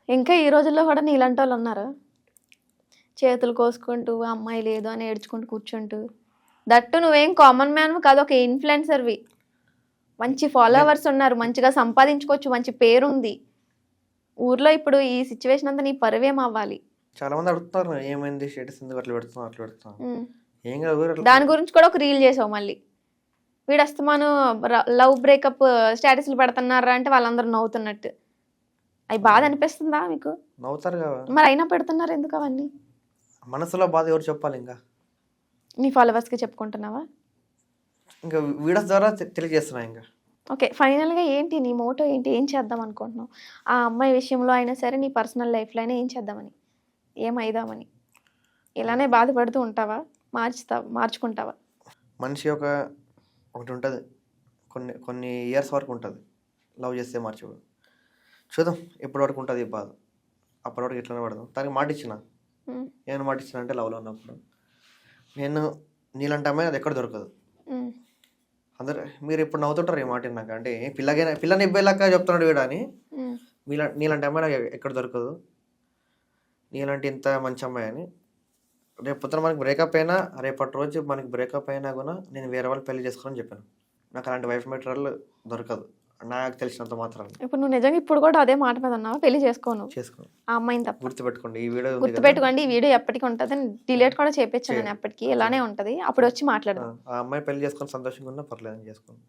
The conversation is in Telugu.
ఇంకా ఈ రోజుల్లో కూడా నీలాంటి వాళ్ళు ఉన్నారు. చేతులు కోసుకుంటూ అమ్మాయి లేదు అని ఏడ్చుకుంటూ కూర్చుంటూ. దట్టు నువ్వేం కామన్ మ్యాన్ కాదు, ఒక ఇన్ఫ్లుయెన్సర్వి. మంచి ఫాలోవర్స్ ఉన్నారు, మంచిగా సంపాదించుకోవచ్చు, మంచి పేరుంది ఊర్లో. ఇప్పుడు ఈ సిచ్యువేషన్ అంతా నీ పరువేం అవ్వాలి. చాలా మంది అడుగుతున్నారు ఏమైంది స్టేటస్ ఎందుకు అట్లా పెడుతున్నావు. ఏం కాదు, దాని గురించి కూడా ఒక రీల్ చేసావు మళ్ళీ. వీడు అస్తమాను లవ్ బ్రేకప్ స్టేటస్లు పెడుతున్నారా అంటే వాళ్ళందరూ నవ్వుతున్నట్టు. అవి బాధ అనిపిస్తుందా మీకు? నవ్వుతారు కదా, మరి అయినా పెడుతున్నారు ఎందుకు అవన్నీ? మనసులో బాధ ఎవరు చెప్పాలి? ఇంకా నీ ఫాలోవర్స్కి చెప్పుకుంటున్నావా? ఇంకా వీడియోస్ ద్వారా తెలియజేస్తున్నా. ఇంకా ఓకే, ఫైనల్గా ఏంటి నీ మోటో ఏంటి? ఏం చేద్దాం అనుకుంటున్నావు? ఆ అమ్మాయి విషయంలో అయినా సరే, నీ పర్సనల్ లైఫ్లో అయినా ఏం చేద్దామని, ఏమైదామని? ఇలానే బాధపడుతూ ఉంటావా? మార్చుకుంటావా? మనిషి ఒకటి ఉంటుంది, కొన్ని ఇయర్స్ వరకు ఉంటుంది. లవ్ చేస్తే మార్చిపోదు. చూద్దాం ఎప్పటి వరకు ఉంటుంది ఈ బాధ. అప్పటి వరకు ఎట్లనే పడదాం. తనకి మాట ఇచ్చిన. ఏమైనా మాట ఇచ్చిన అంటే లవ్లో ఉన్నప్పుడు నేను నీలాంటి అమ్మాయి అది ఎక్కడ దొరకదు. అందరు మీరు ఇప్పుడు నవ్వుతుంటారు ఈ మాట నాకు, అంటే పిల్లని ఇబ్బేలాగా చెప్తున్నాడు వీడు అని. నీలాంటి అమ్మాయి నాకు ఎక్కడ దొరకదు, నీలాంటి ఇంత మంచి అమ్మాయి అని. రేపు పొద్దున మనకి బ్రేకప్ అయినా, రేపటి రోజు మనకి బ్రేకప్ అయినా కూడా నేను వేరే వాళ్ళు పెళ్లి చేసుకోవాలని చెప్పాను. నాకు అలాంటి వైఫ్ మెటీరియల్ దొరకదు నాకు తెలిసినంత మాత్రం. ఇప్పుడు నువ్వు నిజంగా ఇప్పుడు కూడా అదే మాట మీద ఉన్నావా? పెళ్లి చేసుకోను ఆ అమ్మాయిని తప్ప. గుర్తుపెట్టుకోండి ఈ వీడియో, గుర్తుపెట్టుకోండి ఈ వీడియో ఎప్పటికీ ఉంటుంది. డిలీట్ కూడా చేయించాను నేను ఎప్పటికీ, ఇలానే ఉంటది. అప్పుడు వచ్చి మాట్లాడదాం. ఆ అమ్మాయి పెళ్లి చేసుకొని సంతోషంగా ఉన్నా పర్లేదని చేసుకోండి.